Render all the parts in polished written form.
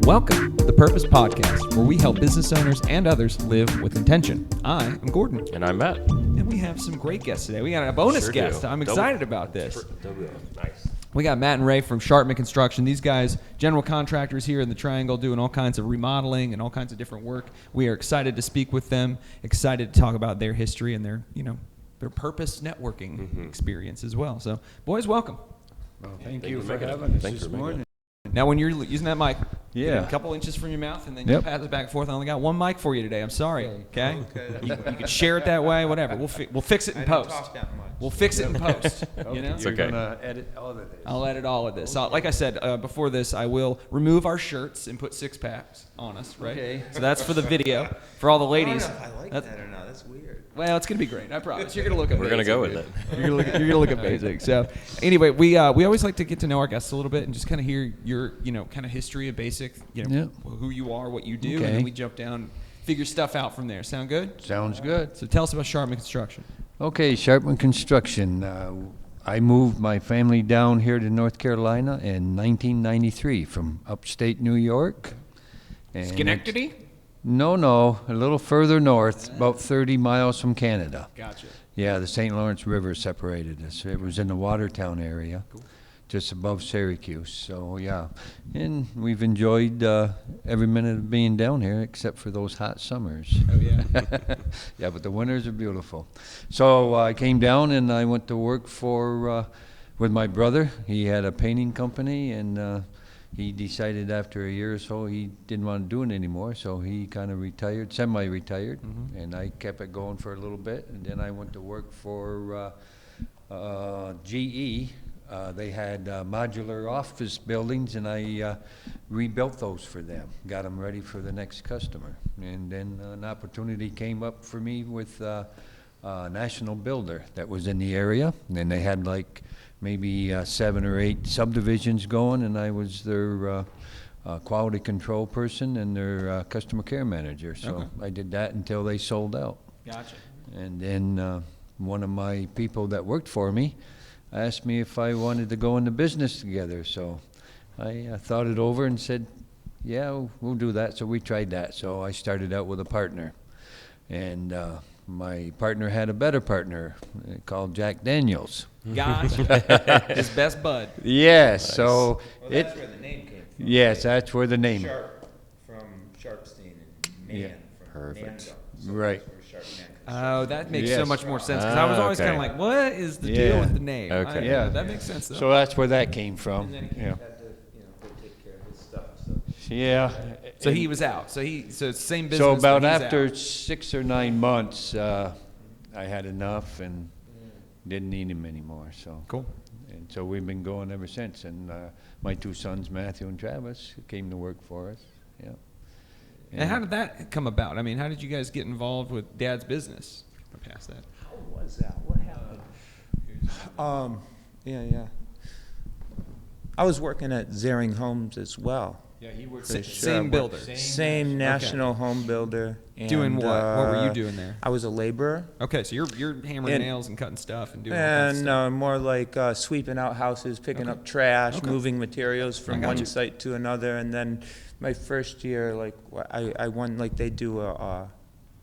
Welcome to the Purpose Podcast, where we help business owners and others live with intention. I am Gordon. And I'm Matt. And we have some great guests today. We got a bonus guest. I'm excited about this. Nice. We got Matt and Ray from Sharpman Construction. These guys, general contractors here in the Triangle, doing all kinds of remodeling and all kinds of different work. We are excited to speak with them, excited to talk about their history and their purpose networking experience as well. So, boys, welcome. Well, thank you for having us this morning. Now, when you're using that mic, Yeah. get it a couple inches from your mouth, and then you pass it back and forth. I only got one mic for you today. I'm sorry. Okay. You can share it that way. Whatever. We'll fix it in post. We'll fix it in post. You know. It's You're okay. gonna edit all of this. I'll edit all of this. Like I said before this, I will remove our shirts and put six packs on us. Right. Okay. So that's for the video for all the ladies. I don't know if I like that or not. That's weird. Well, it's gonna be great. I promise. You're gonna look amazing. We're going to go with it. You're gonna look amazing. So, anyway, we always like to get to know our guests a little bit and just kind of hear your kind of history of basic, who you are, what you do, and then we jump down, figure stuff out from there. Sound good? Sounds good. So tell us about Sharpman Construction. Okay, Sharpman Construction. I moved my family down here to North Carolina in 1993 from upstate New York. And Schenectady? No, a little further north, about 30 miles from Canada. Gotcha. Yeah, the St. Lawrence River separated us. It was in the Watertown area, just above Syracuse. So, yeah. And we've enjoyed every minute of being down here except for those hot summers. Oh, yeah. Yeah, but the winters are beautiful. So I came down and I went to work with my brother. He had a painting company, and he decided after a year or so he didn't want to do it anymore, so he kind of retired, semi-retired, and I kept it going for a little bit, and then I went to work for GE. They had modular office buildings, and I rebuilt those for them, got them ready for the next customer. And then an opportunity came up for me with a national builder that was in the area, and they had like maybe 7 or 8 subdivisions going, and I was their quality control person and their customer care manager. So I did that until they sold out. Gotcha. And then one of my people that worked for me asked me if I wanted to go into business together. So I thought it over and said, yeah, we'll do that. So we tried that. So I started out with a partner. And my partner had a better partner called Jack Daniels. Gotcha. His best bud. Yes, so That's where the name came from. yes, that's where the name. Sharp from Sharpsteve and Man Yeah. from Perfect. Mando. So Right. that's where Sharpman Oh, that makes so Yes. much more sense, because I was always okay. kind of like, what is the deal Yeah. with the name? Okay. Yeah. That makes sense, though. So that's where that came from. And then he Yeah. had to, go take care of his stuff. So Yeah. So he was out. So it's the same business. So about but he's after out. 6 or 9 months, I had enough and didn't need him anymore. So Cool. And so we've been going ever since. And my 2 sons, Matthew and Travis, came to work for us. Yeah. And how did that come about? I mean, how did you guys get involved with Dad's business? Past that. how was that? What happened? Yeah. I was working at Zering Homes as well. Yeah, he worked Same builder. Same national home builder. And, Doing what? What were you doing there? I was a laborer. Okay, so you're hammering And- nails and cutting stuff and doing all kinds of And stuff. more like sweeping out houses, picking up trash, Okay. moving materials I from got one you. site to another. And then my first year, I won, they do an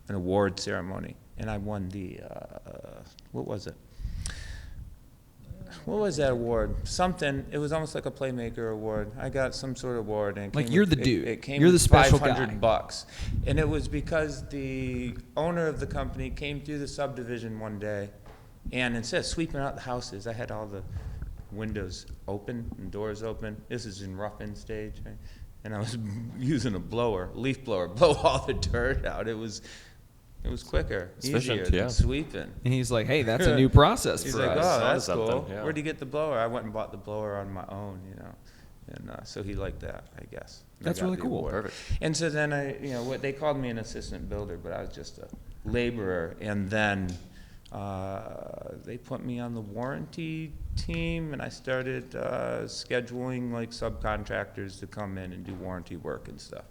award ceremony, and I won the what was it? What was that award? Something. It was almost like a Playmaker award. I got some sort of award, and it Like came you're with- the dude. It came You're the with special guy. $500, and it was because the owner of the company came through the subdivision one day, and instead of sweeping out the houses, I had all the windows open and doors open. This is in rough-in stage, right? And I was using a blower, leaf blower, blow all the dirt out. It was quicker, It's efficient, easier yeah. than sweeping. And he's like, hey, that's a new process He's for like, us. oh, Saw that's something, cool. yeah. Where'd you get the blower? I went and bought the blower on my own, And so he liked that, I guess. And I That's got really the cool. award. Perfect. And so then what they called me an assistant builder, but I was just a laborer. And then They put me on the warranty team, and I started scheduling like subcontractors to come in and do warranty work and stuff.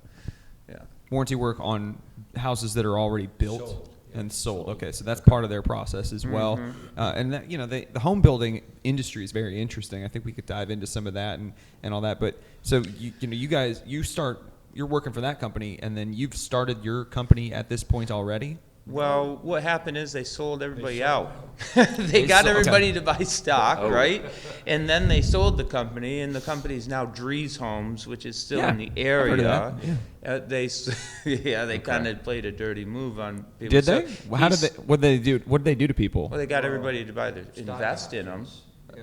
Yeah. Warranty work on houses that are already built Sold, yeah, and sold. sold. Okay, so that's part of their process as well. And that, the home building industry is very interesting. I think we could dive into some of that and all that. But so you guys, you're working for that company, and then you've started your company at this point already. Well, what happened is they sold everybody out. They got everybody to buy stock, right? And then they sold the company, and the company's now Drees Homes, which is still in the area. I've heard of that. They kind of played a dirty move on people. Did So they? Well, what did they do? What did they do to people? Well, they got everybody to invest in them.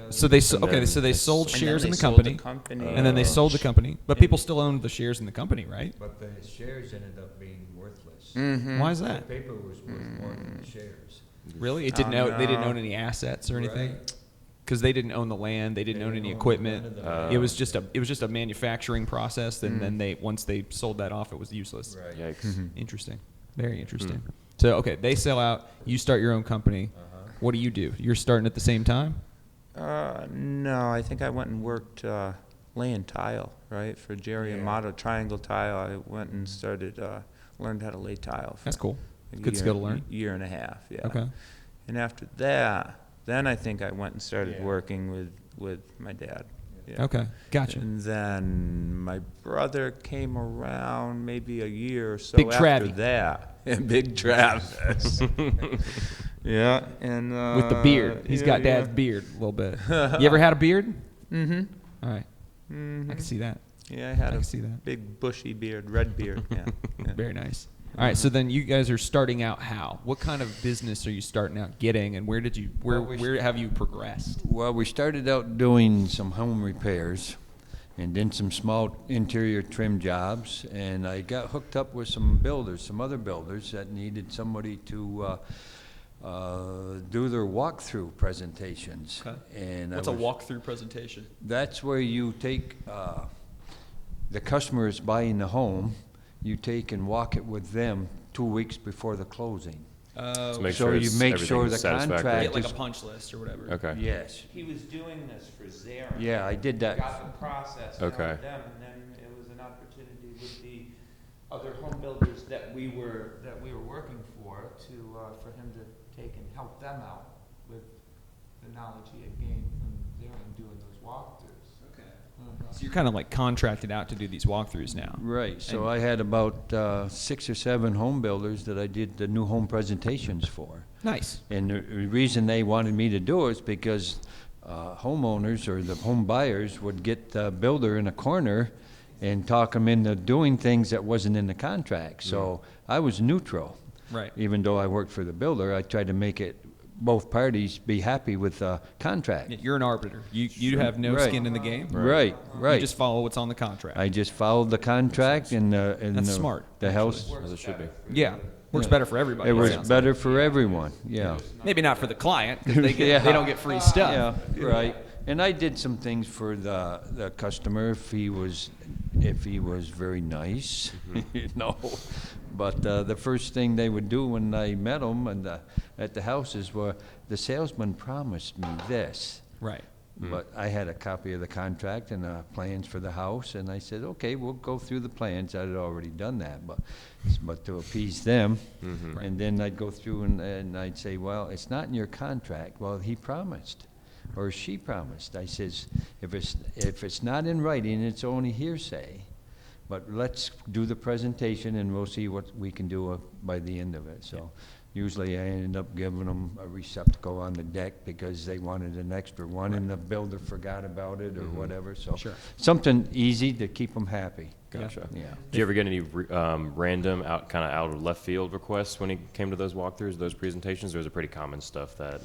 So they sold shares in the company, and then they sold the company, but people still owned the shares in the company, right? But the shares ended up being worthless. Why is The that? paper was worth more than the shares. Really? They didn't own any assets or anything, Right. because they didn't own the land, they didn't own any equipment. It was just a manufacturing process, and then once they sold that off, it was useless. Right. Yikes. Interesting, very interesting. So okay, they sell out. You start your own company. What do? You're starting at the same time. No, I think I went and worked laying tile, right, for Jerry and Motto Triangle Tile. I went and started, learned how to lay tile. For That's cool. a Good skill to learn. Year and a half, yeah. Okay. And after that, then I think I went and started Yeah. working with my dad. Yeah. Okay, gotcha. And then my brother came around maybe a year or so Big after Travie. that. Big Travis. Yeah, and With the beard, he's got Dad's beard a little bit. You ever had a beard? Mm-hmm. All right, I can see that. Yeah, I had I a can see that. big bushy beard, red beard. Yeah. Yeah. Very nice. All right, so then you guys are starting out how? What kind of business are you starting out getting, and where have you progressed? Well, we started out doing some home repairs and then some small interior trim jobs, and I got hooked up with some other builders that needed somebody to do their walkthrough presentations. Okay. And What's a walkthrough presentation? That's where you take, the customer is buying the home, you take and walk it with them 2 weeks before the closing. To make So sure you it's- make sure everything's the satisfactory. contract- Get like a just- punch list or whatever. Okay. Yes. He was doing this for Zarin. Yeah, I did that. Got the process down Okay. with them, and then it was an opportunity with the other home builders that we were working for him to take and help them out with the knowledge he had gained from Zarin doing those walkthroughs. Okay. So you're kind of like contracted out to do these walkthroughs now. Right, so And- I had about 6 or 7 home builders that I did the new home presentations for. Nice. And the reason they wanted me to do it is because homeowners or the home buyers would get the builder in a corner and talk them into doing things that wasn't in the contract. So I was neutral. Right. Even though I worked for the builder, I tried to make it, both parties be happy with the contract. You're an arbiter. You have no Right. skin in the game. Right, You right. just follow what's on the contract. I just followed the contract and That's smart, the house. As it should be. Yeah. Works better for everybody. It was sounds better for everyone, yeah. like. Maybe not for the client, 'cause they Yeah. don't get free stuff. Yeah, right. And I did some things for the customer if he was very nice, you know. But the first thing they would do when I met them at the houses were, the salesman promised me this. Right. But I had a copy of the contract and plans for the house, and I said, okay, we'll go through the plans. I had already done that, but to appease them. And then I'd go through and I'd say, well, it's not in your contract. Well, he promised, or she promised. I says, if it's not in writing, it's only hearsay. But let's do the presentation, and we'll see what we can do by the end of it. So usually I end up giving them a receptacle on the deck because they wanted an extra one, and the builder forgot about it or whatever. So Sure. something easy to keep them happy. Gotcha. Yeah. Did you ever get any random, out of left field requests when it came to those walkthroughs, those presentations, or was it pretty common stuff that?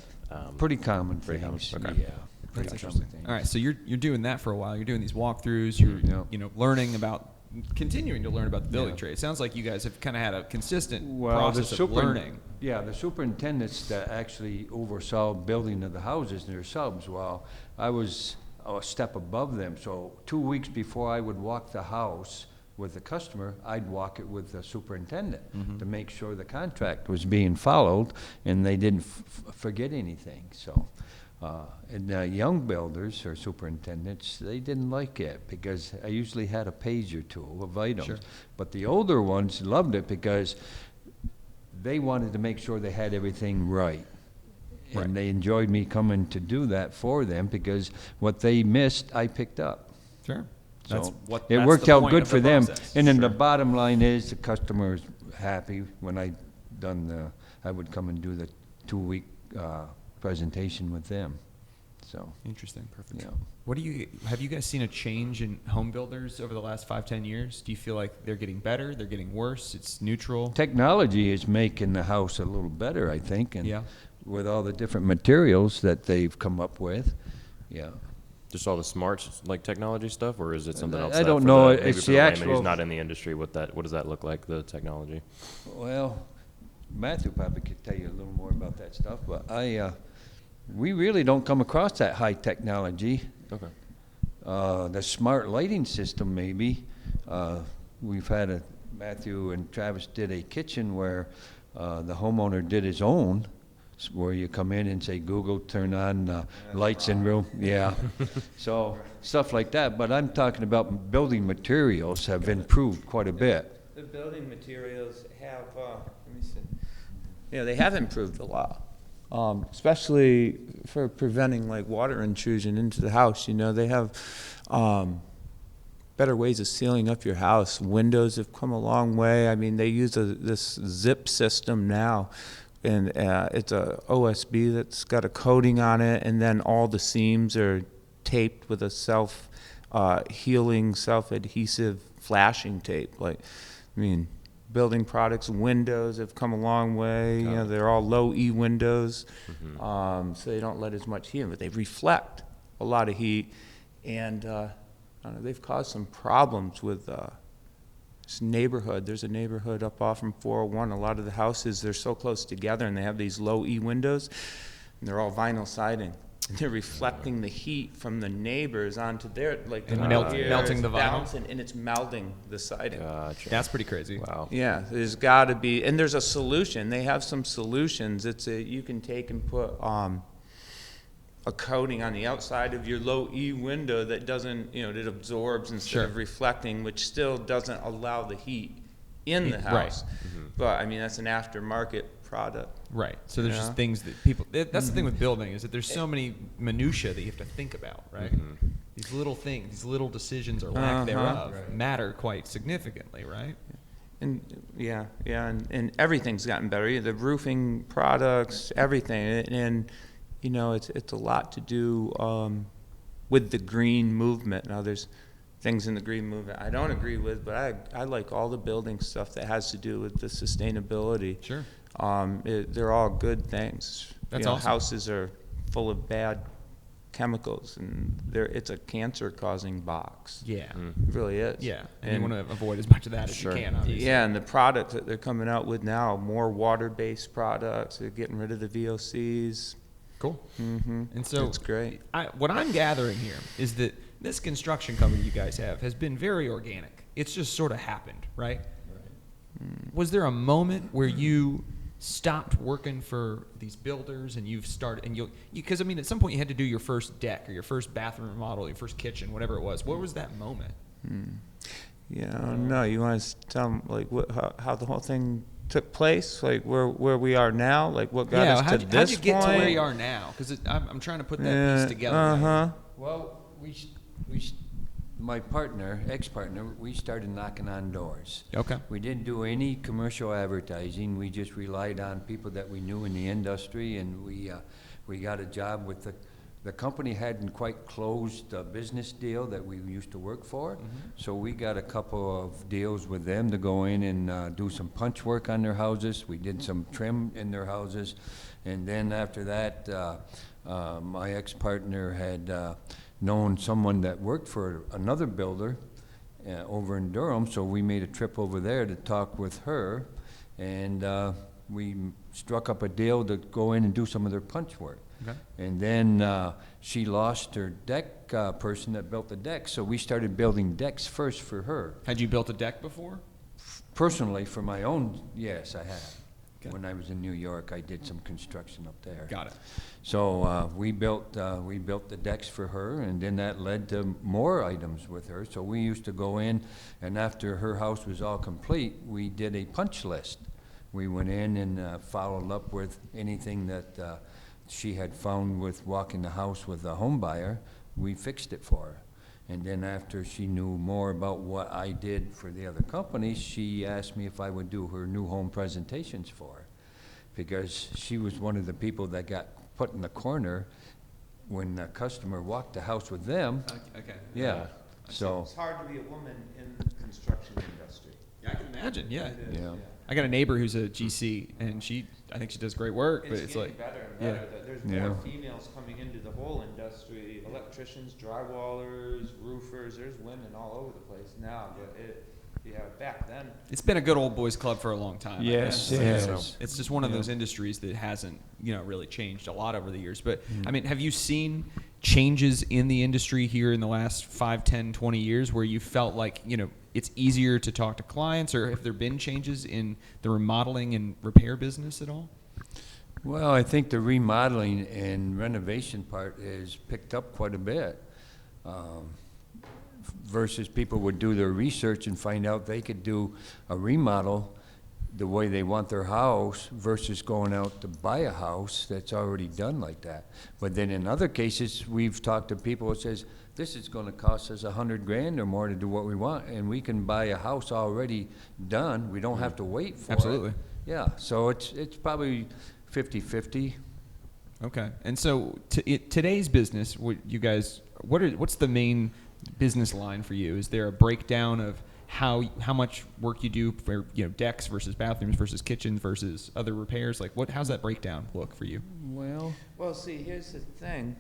Pretty common Pretty common, things, okay. yeah. That's Pretty interesting. common things. All right, so you're doing that for a while. You're doing these walkthroughs. You're Yeah. learning about, continuing to learn about the building Yeah. trade. It sounds like you guys have kind of had a consistent Well, process of learning. Yeah, the superintendents that actually oversaw building of the houses and their subs, well, I was a step above them. So 2 weeks before I would walk the house, with the customer, I'd walk it with the superintendent Mm-hmm. to make sure the contract was being followed and they didn't forget anything, so. And young builders or superintendents, they didn't like it because I usually had a page or two of items. Sure. But the older ones loved it because they wanted to make sure they had everything right. Right. And they enjoyed me coming to do that for them because what they missed, I picked up. Sure. So it that's worked the out point good of for the them. process. And then the Sure. bottom line is the customer's happy when I would come and do the 2-week presentation with them. So, Interesting. Perfect. yeah. Have you guys seen a change in home builders over the last 5-10 years? Do you feel like they're getting better? They're getting worse? It's neutral? Technology is making the house a little better, I think, and Yeah. with all the different materials that they've come up with, yeah. Just all the smart like technology stuff, or is it something else? I that don't for know. maybe It's for the layman actual- who's not in the industry. What does that look like? The technology. Well, Matthew probably could tell you a little more about that stuff, but we really don't come across that high technology. Okay. The smart lighting system, maybe. We've had Matthew and Travis did a kitchen where the homeowner did his own, where you come in and say, Google, turn on lights in room. Yeah. So stuff like that. But I'm talking about building materials have improved quite a bit. The building materials have, let me see. Yeah, they have improved a lot. Especially for preventing like water intrusion into the house. You know, they have better ways of sealing up your house. Windows have come a long way. I mean, they use this zip system now, and it's a OSB that's got a coating on it, and then all the seams are taped with a self-healing, self-adhesive flashing tape. Like, I mean, building products, windows have come a long way. You know, they're all low E windows, so they don't let as much heat in, but they reflect a lot of heat, and I don't know, they've caused some problems with this neighborhood. There's a neighborhood up off from 401. A lot of the houses, they're so close together, and they have these low E windows, and they're all vinyl siding. They're reflecting the heat from the neighbors onto their, like, And here melting it's the vinyl? balancing, and it's melding the siding. Gotcha. That's pretty crazy. Wow. Yeah, there's got to be, and there's a solution. They have some solutions. You can take and put a coating on the outside of your low E window that doesn't, it absorbs instead Sure. of reflecting, which still doesn't allow the heat in the Right. house. But I mean, that's an aftermarket product. Right. So there's just Yeah. things that people. That's the thing with building is that there's so many minutia that you have to think about, right? These little things, these little decisions or lack thereof matter quite significantly, right? And and everything's gotten better. The roofing products, everything, and it's a lot to do with the green movement. Now there's things in the green movement I don't agree with, but I like all the building stuff that has to do with the sustainability. Sure. They're all good things. That's awesome. Houses are full of bad chemicals, and it's a cancer-causing box. Yeah. It really is. Yeah. And you want to avoid as much of that Sure. as you can, obviously. Yeah, and the products that they're coming out with now, more water-based products. They're getting rid of the VOCs. Cool. Mm-hmm. And so it's great. what I'm gathering here is that this construction company you guys have has been very organic. It's just sort of happened, right? Was there a moment where you stopped working for these builders and you've started, and because I mean, at some point you had to do your first deck or your first bathroom remodel, your first kitchen, whatever it was. What was that moment? Yeah, no, you want to tell them like how the whole thing took place, like where we are now, like what got us to this how'd you get point? to where you are now? Because I'm trying to put that piece together. Well, my ex-partner, we started knocking on doors. Okay. We didn't do any commercial advertising. We just relied on people that we knew in the industry, and we got a job with the company hadn't quite closed a business deal that we used to work for, so we got a couple of deals with them to go in and do some punch work on their houses. We did some trim in their houses, and then after that, my ex-partner had known someone that worked for another builder over in Durham, so we made a trip over there to talk with her, and we struck up a deal to go in and do some of their punch work. Okay. And then she lost her deck person that built the deck, so we started building decks first for her. Had you built a deck before? Personally, for my own, yes, I have. Okay. When I was in New York, I did some construction up there. Got it. So we built the decks for her, and then that led to more items with her. So we used to go in, and after her house was all complete, we did a punch list. We went in and followed up with anything that she had found with walking the house with a home buyer. We fixed it for her. And then after she knew more about what I did for the other companies, she asked me if I would do her new home presentations for her. Because she was one of the people that got put in the corner when the customer walked the house with them. Okay. Yeah, so, It's hard to be a woman in the construction industry. Yeah, I can imagine. Yeah. It is, Yeah. I got a neighbor who's a GC, and I think she does great work, but It's it's getting like, better and yeah. better, that there's Yeah. more females coming into the whole industry, electricians, drywallers, roofers, there's women all over the place now, but back then, It's been a good old boys club for a long time. I yes, guess. it Like, has. so it's just one of those industries that hasn't, really changed a lot over the years. But Mm. I mean, have you seen changes in the industry here in the last 5, 10, 20 years where you felt like, it's easier to talk to clients, or have there been changes in the remodeling and repair business at all? Well, I think the remodeling and renovation part is picked up quite a bit. Versus people would do their research and find out they could do a remodel the way they want their house versus going out to buy a house that's already done like that. But then in other cases, we've talked to people that says, this is gonna cost us $100,000 or more to do what we want, and we can buy a house already done. We don't have to wait for it. Absolutely. Yeah, so it's probably 50-50. Okay. And so today's business, what's the main business line for you? Is there a breakdown of how much work you do for decks versus bathrooms versus kitchens versus other repairs? Like how's that breakdown look for you? well, see, here's the thing.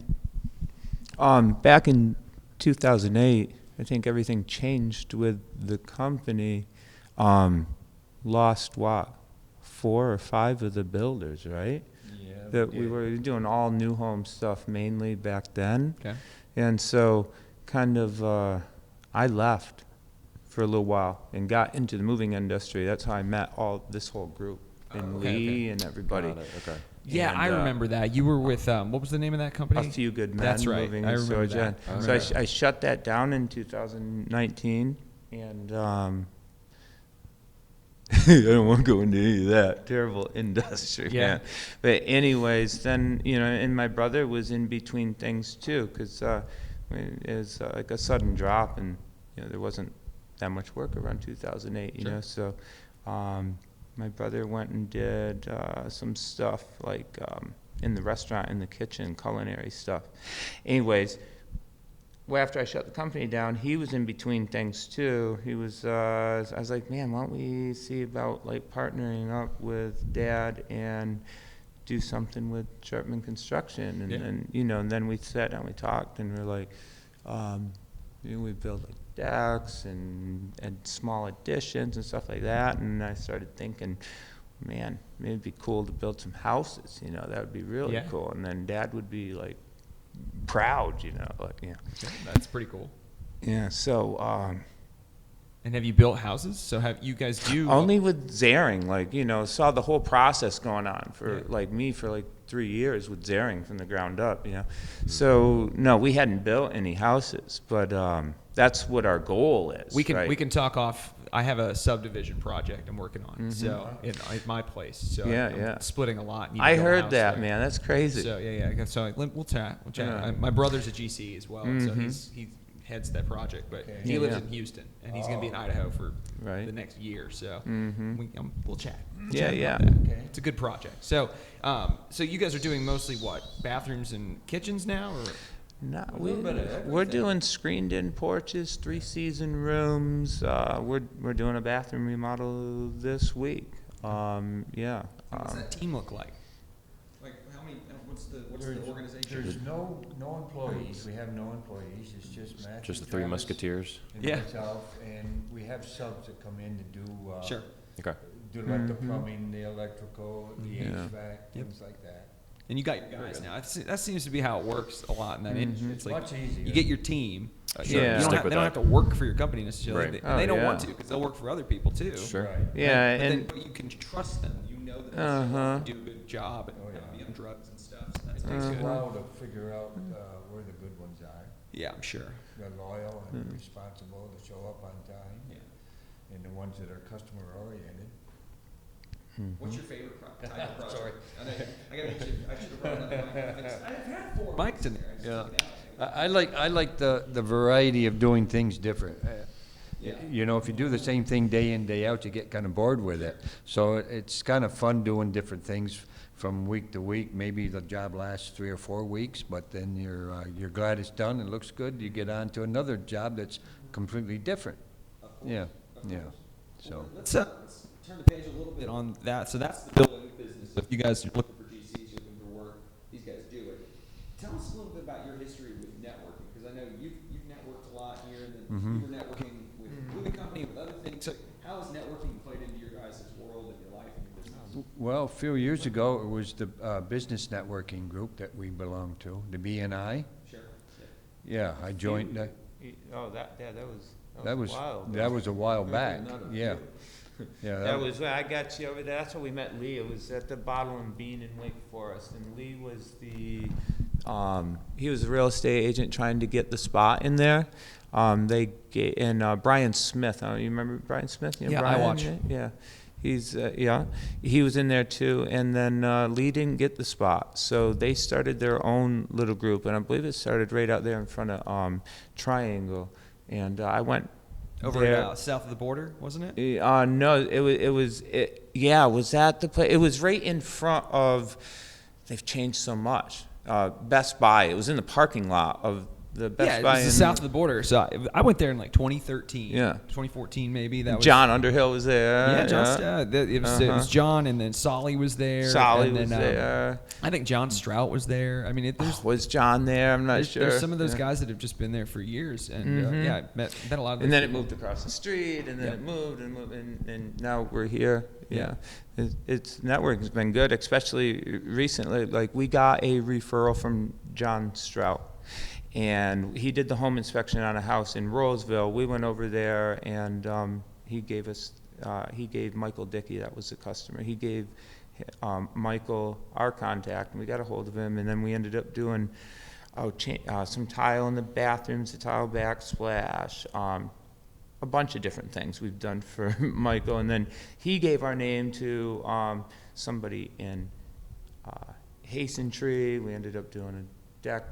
Back in 2008, I think everything changed with the company. Lost what? 4 or 5 of the builders, right? Yeah. That we were doing all new home stuff mainly back then. Okay. And so kind of I left for a little while and got into the moving industry. That's how I met this whole group and okay, Lee and everybody. Got it, okay. Yeah, And, I remember that. You were with what was the name of that company? A Few Good Men. That's right. Moving I and remember storage. that. Yeah. So I shut that down in 2019, and I don't want to go into any of that terrible industry. Yeah. Man. But anyways, then and my brother was in between things too, because it was like a sudden drop, and there wasn't that much work around 2008. Sure. So my brother went and did some stuff like in the restaurant, in the kitchen, culinary stuff. Anyways, well, after I shut the company down, he was in between things too. He was, I was like, man, why don't we see about like partnering up with Dad and do something with Sharpman Construction? And Yeah. then, and then we sat down, we talked, and we're like, we build like decks and small additions and stuff like that. And I started thinking, man, maybe it'd be cool to build some houses. That would be really Yeah. cool. And then Dad would be like proud, like, yeah. That's pretty cool. Yeah, so And have you built houses? So have you guys do only with Zaring, like, saw the whole process going on for Yeah. like me for like 3 years with Zaring from the ground up, So no, we hadn't built any houses, but that's what our goal is. we can right? we can talk off. I have a subdivision project I'm working on, so at my place. So Yeah, I'm yeah. splitting a lot. need to I build a heard house that, there. man. That's crazy. So yeah. So we'll chat. Yeah. My brother's a GC as well, so he heads that project, but he Yeah, lives yeah. in Houston, and he's going to be in Idaho for Right. the next year. So Mhm. we'll chat. We'll Yeah, chat yeah. about that. Okay. It's a good project. So so you guys are doing mostly what? Bathrooms and kitchens now, or No, little bit of we're everything. doing screened-in porches, 3-season rooms. We're doing a bathroom remodel this week. Yeah. what's that team look like? Like how many? What's the organization? There's no employees. We have no employees. It's just Matthew. Just the Three Travis, Musketeers. and Yeah. myself, and we have subs that come in to do. Sure. Okay. Do like the plumbing, the electrical, the Yeah. HVAC, things like that. And you got your guys now. That seems to be how it works a lot in that industry. It's like Much easier. you get your team. Sure. You Yeah. don't Stick have, with they don't that. have to work for your company necessarily. Right. And they don't want yeah. to because they'll work for other people too. Sure. Right. Yeah, But and then you can trust them. You know that Uh-huh. they do a good job and Oh, yeah. not be on drugs and stuff. So that It takes takes a good. while to figure out where the good ones are. Yeah, I'm sure. They're loyal and responsible to show up on time. Yeah. And the ones that are customer oriented. What's your favorite type of project? Sorry. I gotta get you. I should have brought another mic. I've had 4 mics in there. I just took it out. I like the variety of doing things different. Yeah. You know, if you do the same thing day in, day out, you get kind of bored with it. So it's kind of fun doing different things from week to week. Maybe the job lasts 3 or 4 weeks, but then you're glad it's done and looks good. You get on to another job that's completely different. Yeah, yeah. So. Let's turn the page a little bit on that. So that's the building business. So if you guys are looking for GCs, you're looking for work, these guys do it. Tell us a little bit about your history with networking, because I know you've networked a lot here, and then you were networking with the company, with other things. So how has networking played into your guys' world and your life and your business? Well, a few years ago, it was the business networking group that we belonged to, the BNI. Sure. Yeah, I joined. Oh, that That was wild. that was a while back. Yeah, yeah. That was I got you over there. That's how we met Lee. It was at the Bottle and Bean in Wake Forest, and Lee was he was a real estate agent trying to get the spot in there. Brian Smith. You remember Brian Smith? You know Yeah, Brian? I watch. Yeah. He's he was in there too, and then Lee didn't get the spot, so they started their own little group, and I believe it started right out there in front of Triangle, and I went Over there. at south of the border, wasn't it? No, it was at the place. It was right in front of. They've changed so much. Best Buy. It was in the parking lot of the Best Yeah, it Buy. was the south of the border. So I went there in like 2013. Yeah. 2014 maybe. That was John Underhill was there. Yeah, John. It was John, and then Solly was there. Solly and then, was there. I think John Strout was there. I mean, Was John there? I'm not sure. There's some of those guys that have just been there for years, and yeah, I met a lot of. Those And then it people. moved across the street, and then Yep. it moved, and now we're here. Yeah, it's networking's been good, especially recently. Like we got a referral from John Strout, and he did the home inspection on a house in Roseville. We went over there, and he gave Michael Dickey, that was the customer. He gave Michael our contact, and we got a hold of him, and then we ended up doing some tile in the bathrooms, a tile backsplash, a bunch of different things we've done for Michael, and then he gave our name to somebody in Hasten Tree. We ended up doing a deck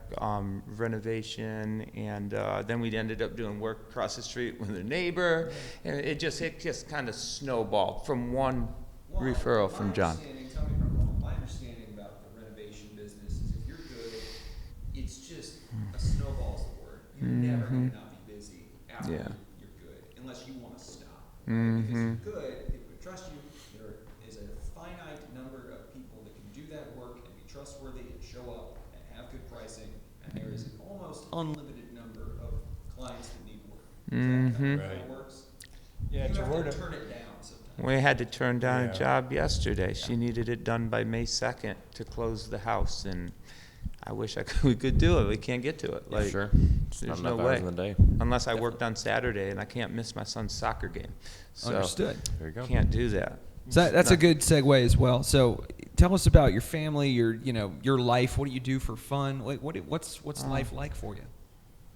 renovation, and then we ended up doing work across the street with a neighbor, and it just kind of snowballed from one referral from John. Tell me if I'm wrong. My understanding about the renovation business is if you're good, it's just a snowball's the word. You're never going to not be busy after Yeah. you're good, unless you want to stop. Right? Because you're good, people can trust you. There is a finite number of people that can do that work and be trustworthy and show up and have good pricing, and there is an almost unlimited number of clients that need work. Is that kind of how it works? Yeah, it's You a have word to of. turn it down sometimes. We had to turn down Yeah. a job yesterday. She needed it done by May 2nd to close the house, and I wish we could do it. We can't get to it. Like, Sure. It's there's not no enough hours way. in the day. Unless I worked on Saturday, and I can't miss my son's soccer game. So Understood. There you go. can't do that. So that's a good segue as well. So tell us about your family, your life. What do you do for fun? What's life like for you?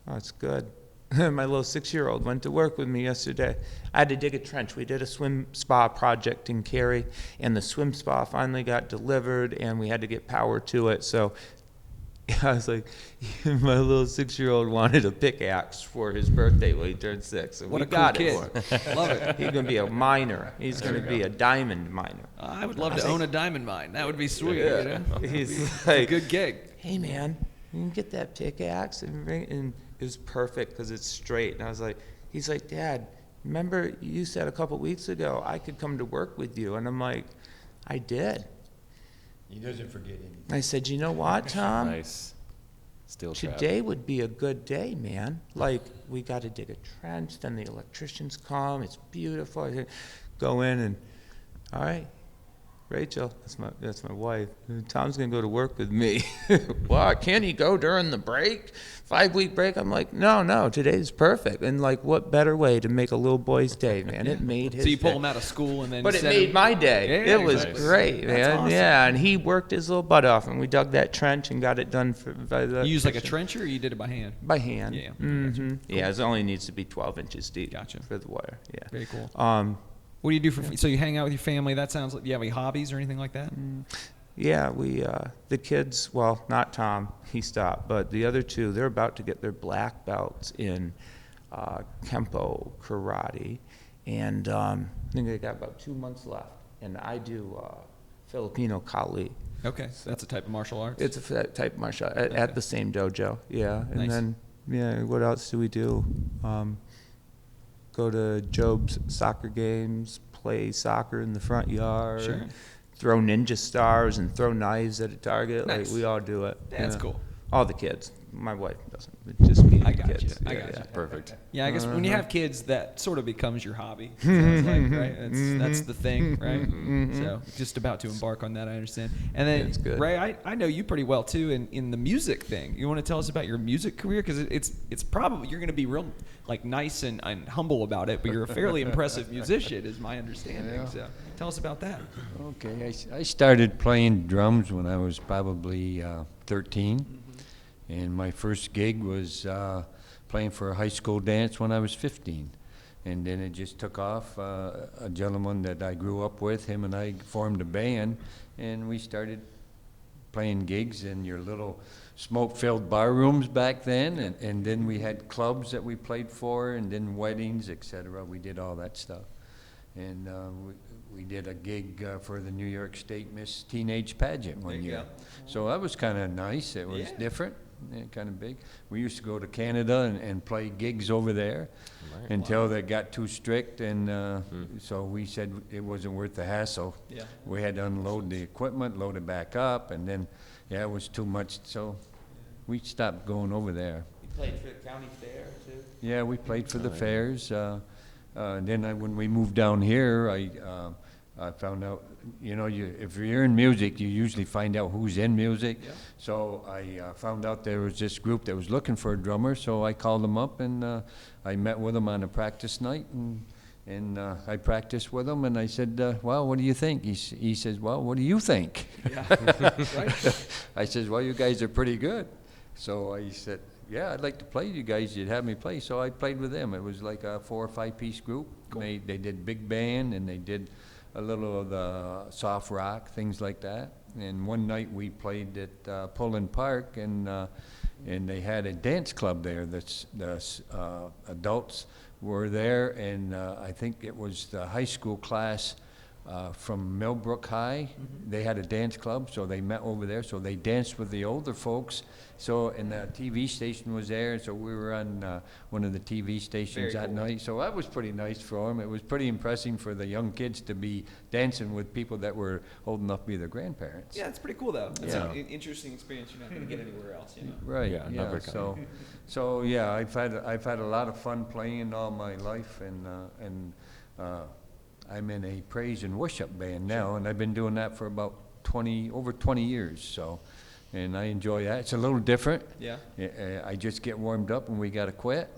Oh, it's good. My little 6-year-old went to work with me yesterday. I had to dig a trench. We did a swim spa project in Cary, and the swim spa finally got delivered, and we had to get power to it. So I was like, my little 6-year-old wanted a pickaxe for his birthday when he turned 6. And What we a cool got kid. it for him. Love it. He's going to be a miner. He's going to be a diamond miner. I would love to own a diamond mine. That would be sweet. You know? He's It's a like, good gig. hey man, you can get that pickaxe and it was perfect because it's straight. And I was like, he's like, Dad, remember you said a couple weeks ago I could come to work with you? And I'm like, I did. He doesn't forget anything. I said, you know what, Tom? Nice. Steel trap. Today would be a good day, man. Like, we got to dig a trench, then the electricians come, it's beautiful. I go in and, all right, Rachel, that's my wife. Tom's gonna go to work with me. What? Can't he go during the break? 5-week break? I'm like, no, today's perfect. And like, what better way to make a little boy's day, man? It made his So you pull day. him out of school and then. But it send made him- my day. Yeah, It was exactly. great, That's man. awesome. Yeah, and he worked his little butt off, and we dug that trench and got it done by the. You use like a trencher, or you did it by hand? by hand. Yeah. Mm-hmm. Yeah, it only needs to be 12 inches deep. Gotcha. For the wire. Yeah. Very cool. Um, What do you do for? So you hang out with your family? That sounds like. Do you have any hobbies or anything like that? Yeah, the kids, well, not Tom, he stopped, but the other two, they're about to get their black belts in Kempo karate, and I think they got about 2 months left, and I do Filipino Kali. Okay, so that's a type of martial arts. It's a type of martial art at the same dojo, yeah, and Nice. then, yeah, what else do we do? Go to Job's soccer games, play soccer in the front yard. Sure. Throw ninja stars and throw knives at a target. Nice. Like we all do it. That's yeah. cool. All the kids. My wife doesn't. It's just me and I the got you. kids. I Yeah, got you. yeah. Perfect. Yeah, I guess when you Uh-huh. have kids, that sort of becomes your hobby. Sounds like, right? That's the thing, right? So just about to embark on that, I understand. And then It's good. Ray, I know you pretty well too in the music thing. You want to tell us about your music career because it's probably you're going to be real like nice and humble about it, but you're a fairly impressive musician, is my understanding. Yeah. So tell us about that. Okay, I started playing drums when I was probably 13, and my first gig was playing for a high school dance when I was 15. And then it just took off. A gentleman that I grew up with, him and I formed a band, and we started playing gigs in your little smoke-filled bar rooms back then, and then we had clubs that we played for, and then weddings, etc. We did all that stuff. And we did a gig for the New York State Miss Teenage Pageant one There you year. go. So that was kind of nice. It was Yeah. different, kind of big. We used to go to Canada and play gigs over there Right. until they got too strict, and so we said it wasn't worth the hassle. Yeah. We had to unload the equipment, load it back up, and then, yeah, it was too much, so we stopped going over there. You played for the county fair too. Yeah, we played for the fairs. Then when we moved down here, I found out, if you're in music, you usually find out who's in music. Yeah. So I found out there was this group that was looking for a drummer, so I called them up and I met with them on a practice night, and I practiced with them, and I said, well, what do you think? He says, well, what do you think? Yeah. Right. I says, well, you guys are pretty good. So I said, yeah, I'd like to play you guys. You'd have me play. So I played with them. It was like a 4 or 5 piece group. Cool. They did big band, and they did a little of the soft rock, things like that. And one night we played at Pullen Park, and they had a dance club there. The adults were there, and I think it was the high school class from Millbrook High. They had a dance club, so they met over there. So they danced with the older folks. So, and the TV station was there, so we were on one of the TV stations Very that cool. night. So that was pretty nice for them. It was pretty impressive for the young kids to be dancing with people that were old enough to be their grandparents. Yeah, it's pretty cool though. It's Yeah. an interesting experience you're not going to get anywhere else. Right. Yeah, Yeah. never So yeah, I've had a lot of fun playing all my life, and I'm in a praise and worship band now, and I've been doing that for about over 20 years. So, and I enjoy that. It's a little different. Yeah. I just get warmed up and we got to quit,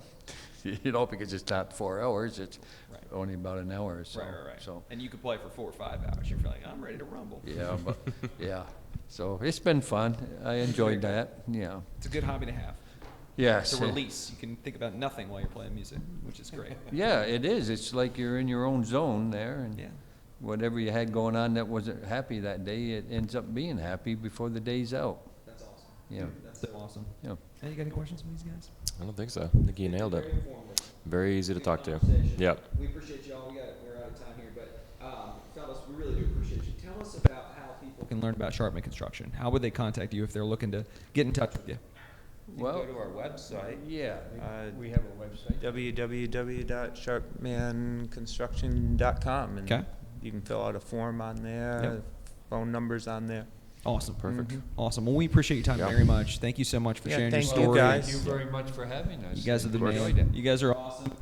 because it's not 4 hours. It's Right. only about an hour or so. Right. So And you could play for 4 or 5 hours. You're feeling, I'm ready to rumble. yeah, but yeah. So it's been fun. I enjoyed that. Yeah. It's a good hobby to have. Yes. It's a release. You can think about nothing while you're playing music, which is great. Yeah, it is. It's like you're in your own zone there, and Yeah. whatever you had going on that wasn't happy that day, it ends up being happy before the day's out. That's awesome. Yeah. That's so awesome. Yeah. Hey, you got any questions from these guys? I don't think so. I think you nailed it. Very informative. Very easy to talk to. Conversation. Yep. We appreciate y'all. We're out of time here, but fellas, we really do appreciate you. Tell us about how people can learn about Sharpman Construction. How would they contact you if they're looking to get in touch with you? You can go to our website. Yeah, we have a website. www.sharpmanconstruction.com, and Okay. you can fill out a form on there. Yep. Phone numbers on there. Awesome. Perfect. Awesome. Well, we appreciate your time Yeah. very much. Thank you so much for Yeah, sharing your thank you, story. guys. Thank you very much for having us. You guys are the Enjoyed man. it. You guys are awesome.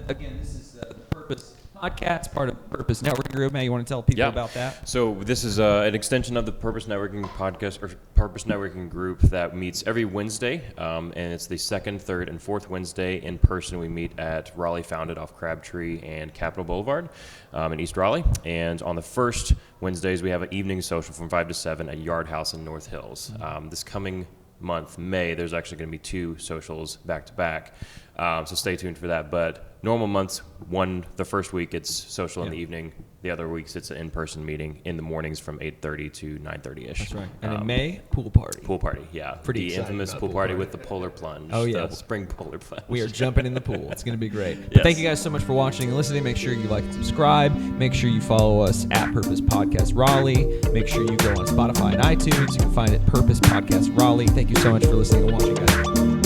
Again, this is the purpose podcast, part of Purpose Networking Group. Matt, you want to tell people about that? So this is an extension of the Purpose Networking podcast or Purpose Networking Group that meets every Wednesday, and it's the second, third, and fourth Wednesday in person. We meet at Raleigh Founded off Crabtree and Capitol Boulevard in East Raleigh. And on the first Wednesdays, we have an evening social from 5 to 7 at Yard House in North Hills. This coming month, May, there's actually going to be 2 socials back to back. So stay tuned for that. But normal months, the first week it's social in the evening. The other weeks it's an in-person meeting in the mornings from 8:30 to 9:30ish. That's right. And in May, pool party. Pool party, yeah. Pretty the excited infamous about pool pool party party. with the polar plunge. Oh, yeah. The spring polar plunge. We are jumping in the pool. It's going to be great. But Yes. thank you guys so much for watching and listening. Make sure you like and subscribe. Make sure you follow us at Purpose Podcast Raleigh. Make sure you go on Spotify and iTunes. You can find it Purpose Podcast Raleigh. Thank you so much for listening and watching, guys.